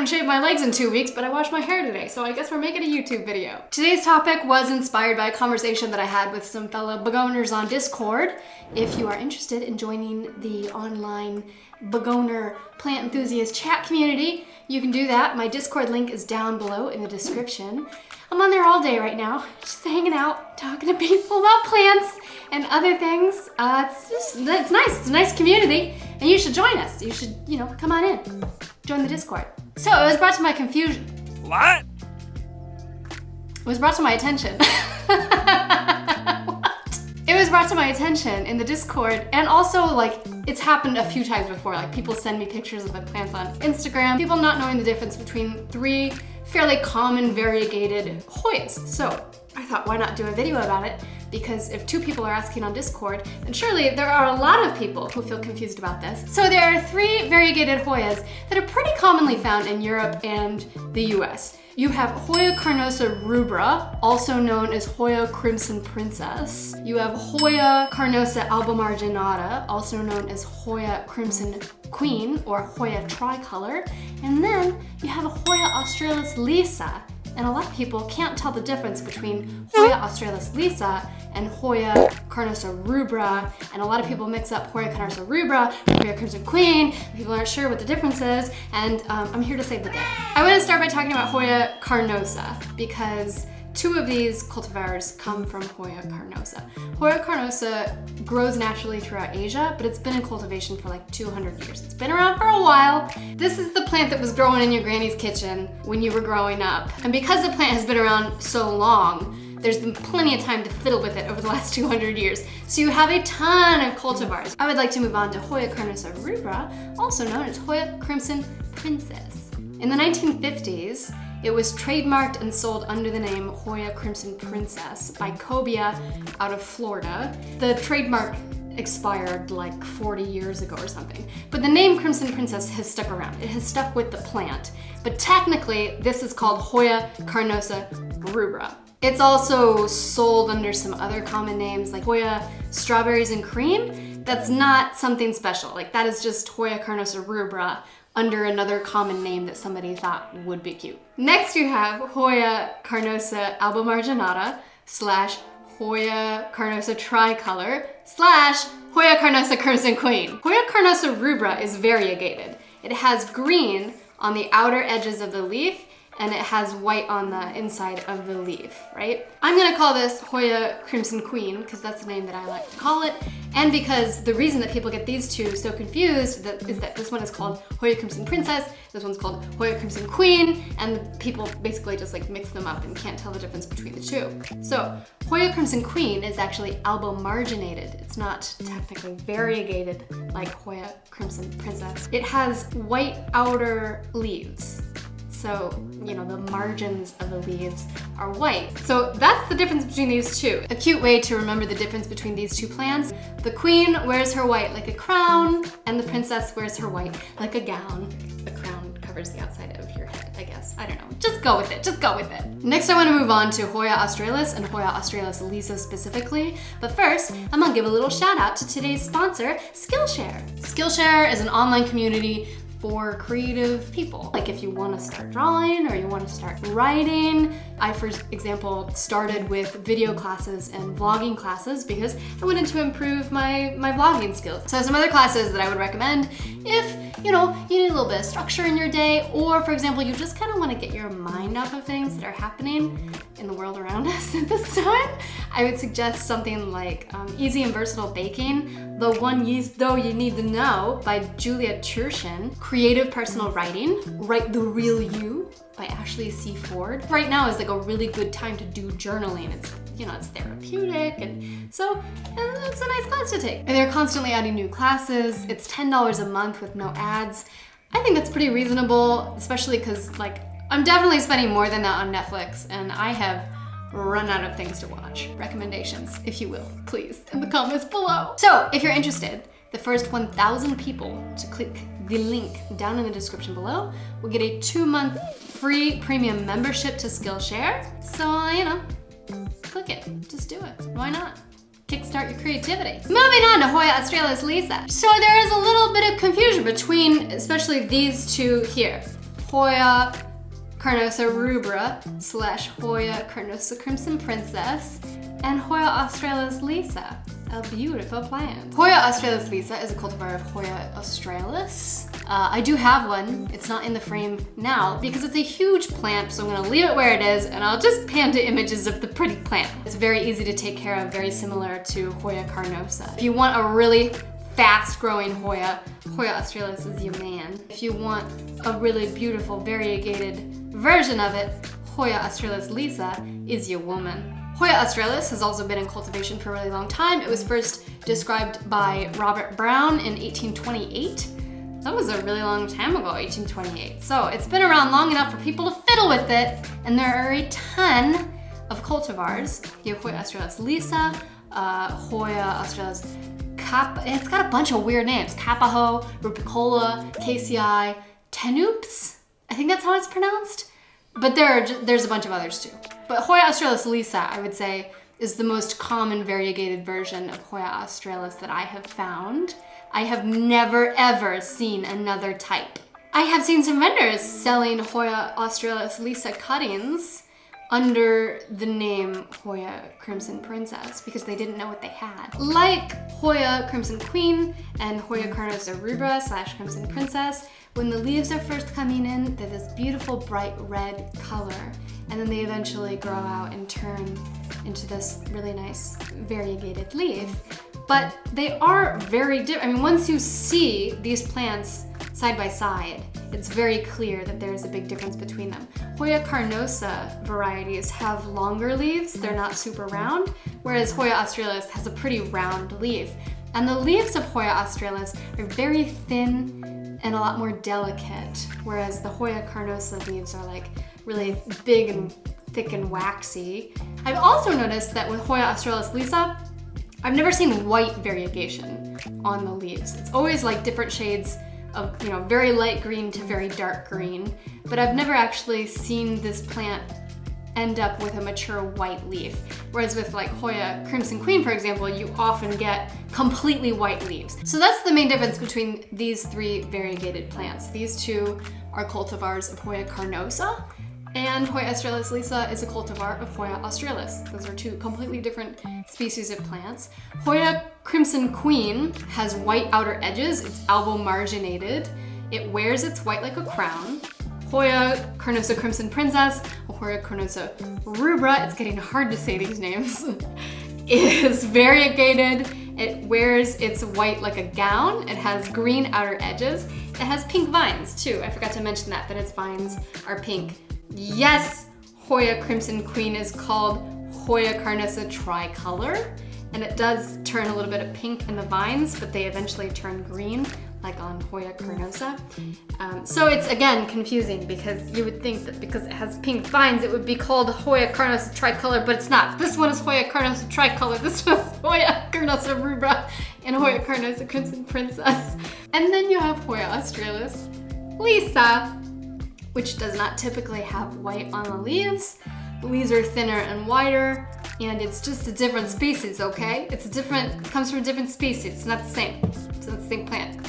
haven't shaved my legs in 2 weeks, but I washed my hair today, so I guess we're making a YouTube video. Today's topic was inspired by a conversation that I had with some fellow begoners on Discord. If you are interested in joining the online begoner plant enthusiast chat community, you can do that. My Discord link is down below in the description. I'm on there all day right now, just hanging out, talking to people about plants and other things. It's nice. It's a nice community, and you should join us. You should, come on in, join the Discord. So it was brought to my confusion. What? It was brought to my attention. It was brought to my attention in the Discord, and also it's happened a few times before. People send me pictures of my plants on Instagram. People not knowing the difference between 3 fairly common variegated Hoyas. So I thought, why not do a video about it? Because if 2 people are asking on Discord, then surely there are a lot of people who feel confused about this. So there are 3 variegated Hoyas that are pretty commonly found in Europe and the US. You have Hoya carnosa rubra, also known as Hoya Crimson Princess. You have Hoya carnosa Albomarginata, also known as Hoya Crimson Queen or Hoya tricolor. And then you have Hoya australis lisa. And a lot of people can't tell the difference between Hoya australis lisa and Hoya carnosa rubra. And a lot of people mix up Hoya carnosa rubra with Hoya Crimson Queen. People aren't sure what the difference is, and I'm here to save the day. I want to start by talking about Hoya carnosa because 2 of these cultivars come from Hoya carnosa. Hoya carnosa grows naturally throughout Asia, but it's been in cultivation for 200 years. It's been around for a while. This is the plant that was growing in your granny's kitchen when you were growing up. And because the plant has been around so long, there's been plenty of time to fiddle with it over the last 200 years. So you have a ton of cultivars. I would like to move on to Hoya carnosa rubra, also known as Hoya Crimson Princess. In the 1950s, it was trademarked and sold under the name Hoya Crimson Princess by Cobia out of Florida. The trademark expired 40 years ago or something. But the name Krimson Princess has stuck around. It has stuck with the plant. But technically, this is called Hoya carnosa rubra. It's also sold under some other common names like Hoya strawberries and cream. That's not something special. That is just Hoya carnosa rubra under another common name that somebody thought would be cute. Next you have Hoya carnosa Albomarginata / Hoya carnosa tricolor / Hoya carnosa Crimson Queen. Hoya carnosa rubra is variegated. It has green on the outer edges of the leaf, and it has white on the inside of the leaf, right? I'm gonna call this Hoya Crimson Queen because that's the name that I like to call it, and because the reason that people get these 2 so confused is that this one is called Hoya Crimson Princess, this one's called Hoya Crimson Queen, and people basically just mix them up and can't tell the difference between the 2. So Hoya Crimson Queen is actually albomarginated. It's not technically variegated like Hoya Crimson Princess. It has white outer leaves. So, the margins of the leaves are white. So that's the difference between these 2. A cute way to remember the difference between these 2 plants: the queen wears her white like a crown, and the princess wears her white like a gown. The crown covers the outside of your head, I guess. I don't know. Just go with it. Just go with it. Next, I want to move on to Hoya australis and Hoya australis lisa specifically. But first, I'm gonna give a little shout out to today's sponsor, Skillshare. Skillshare is an online community for creative people. If you want to start drawing or you want to start writing. I, for example, started with video classes and vlogging classes because I wanted to improve my vlogging skills. So some other classes that I would recommend if you need a little bit of structure in your day, or for example, you just kind of want to get your mind off of things that are happening in the world around us at this time. I would suggest something like Easy and Versatile Baking, The One Yeast Dough You Need to Know by Julia Turshin, Creative Personal Writing, Write the Real You by Ashley C. Ford. Right now is a really good time to do journaling. It's it's therapeutic, and so it's a nice class to take. And they're constantly adding new classes. It's $10 a month with no ads. I think that's pretty reasonable, especially because I'm definitely spending more than that on Netflix, and I have run out of things to watch. Recommendations, if you will, please, in the comments below. So if you're interested, the first 1,000 people to click the link down in the description below will get a 2-month free premium membership to Skillshare. So, click it, just do it, why not? Kickstart your creativity. Moving on to Hoya australis lisa. So there is a little bit of confusion between especially these 2 here. Hoya carnosa rubra / Hoya carnosa Krimson Princess, and Hoya australis lisa, a beautiful plant. Hoya australis lisa is a cultivar of Hoya australis. I do have one. It's not in the frame now because it's a huge plant, so I'm gonna leave it where it is and I'll just pan to images of the pretty plant. It's very easy to take care of, very similar to Hoya carnosa. If you want a really fast-growing Hoya, Hoya australis is your man. If you want a really beautiful variegated version of it, Hoya australis lisa is your woman. Hoya australis has also been in cultivation for a really long time. It was first described by Robert Brown in 1828. That was a really long time ago, 1828. So it's been around long enough for people to fiddle with it, and there are a ton of cultivars. You have Hoya australis lisa, Hoya australis it's got a bunch of weird names. Capaho, Rupicola, KCI, Tenoops. I think that's how it's pronounced. But there's a bunch of others too. But Hoya australis lisa, I would say, is the most common variegated version of Hoya australis that I have found. I have never ever seen another type. I have seen some vendors selling Hoya australis lisa cuttings under the name Hoya Crimson Princess because they didn't know what they had. Like Hoya Crimson Queen and Hoya carnosa rubra / Crimson Princess, when the leaves are first coming in, they're this beautiful bright red color, and then they eventually grow out and turn into this really nice variegated leaf. But they are very different. I mean, once you see these plants side by side, it's very clear that there's a big difference between them. Hoya carnosa varieties have longer leaves, they're not super round, whereas Hoya australis has a pretty round leaf. And the leaves of Hoya australis are very thin and a lot more delicate, whereas the Hoya carnosa leaves are like really big and thick and waxy. I've also noticed that with Hoya australis lisa, I've never seen white variegation on the leaves. It's always like different shades of, very light green to very dark green, but I've never actually seen this plant end up with a mature white leaf. Whereas with like Hoya Crimson Queen, for example, you often get completely white leaves. So that's the main difference between these three variegated plants. These two are cultivars of Hoya carnosa, and Hoya australis lisa is a cultivar of Hoya australis. Those are two completely different species of plants. Hoya Crimson Queen has white outer edges. It's albomarginated. It wears its white like a crown. Hoya carnosa Crimson Princess, or Hoya carnosa rubra, it's getting hard to say these names, is variegated. It wears its white like a gown. It has green outer edges. It has pink vines too. I forgot to mention that its vines are pink. Yes, Hoya Crimson Queen is called Hoya carnosa tricolor, and it does turn a little bit of pink in the vines, but they eventually turn green, like on Hoya carnosa. So it's, again, confusing because you would think that because it has pink vines, it would be called Hoya carnosa tricolor, but it's not. This one is Hoya carnosa tricolor, this one's Hoya carnosa rubra, and Hoya carnosa Crimson Princess. And then you have Hoya australis lisa, which does not typically have white on the leaves. The leaves are thinner and wider, and it's just a different species, okay? It comes from a different species. It's not the same. It's not the same plant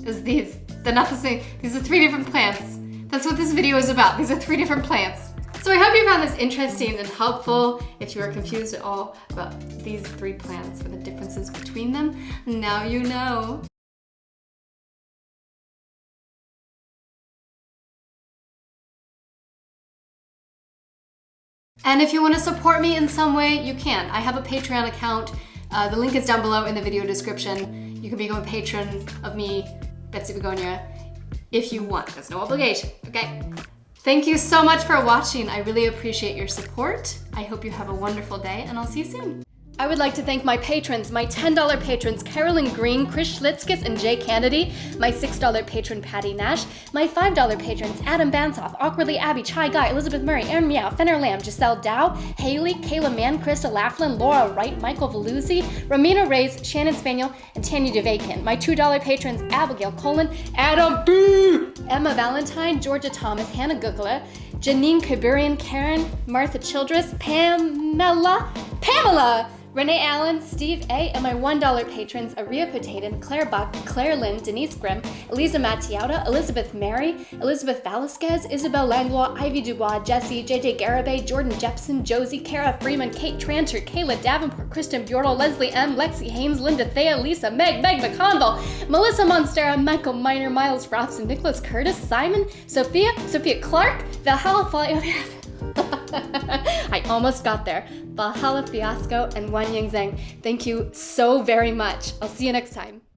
as these. They're not the same. These are three different plants. That's what this video is about. These are three different plants. So I hope you found this interesting and helpful. If you are confused at all about these three plants and the differences between them, now you know. And if you want to support me in some way, you can. I have a Patreon account. The link is down below in the video description. You can become a patron of me, Betsy Begonia, if you want. There's no obligation, okay? Thank you so much for watching. I really appreciate your support. I hope you have a wonderful day, and I'll see you soon. I would like to thank my patrons, my $10 patrons, Carolyn Green, Chris Schlitzkis, and Jay Kennedy, my $6 patron, Patty Nash, my $5 patrons, Adam Bansoff, Awkwardly Abby, Chai Guy, Elizabeth Murray, Aaron Meow, Fenner Lamb, Giselle Dow, Haley, Kayla Mann, Krista Laughlin, Laura Wright, Michael Veluzzi, Ramina Reyes, Shannon Spaniel, and Tanya DeVakin. My $2 patrons, Abigail Colin, Adam B, Emma Valentine, Georgia Thomas, Hannah Gugla, Janine Kaburian, Karen, Martha Childress, Pamela, Renee Allen, Steve A, and my $1 patrons Aria Potato, Claire Buck, Claire Lynn, Denise Grimm, Elisa Mattiota, Elizabeth Mary, Elizabeth Velasquez, Isabel Langlois, Ivy Dubois, Jesse, JJ Garibay, Jordan Jepson, Josie, Kara Freeman, Kate Tranter, Kayla Davenport, Kristen Bjortle, Leslie M, Lexi Haynes, Linda Thea, Lisa, Meg McConville, Melissa Monstera, Michael Miner, Miles Robson, Nicholas Curtis, Simon, Sophia Clark, Valhalla I almost got there. Valhalla Fiasco and Wan Ying Zhang. Thank you so very much. I'll see you next time.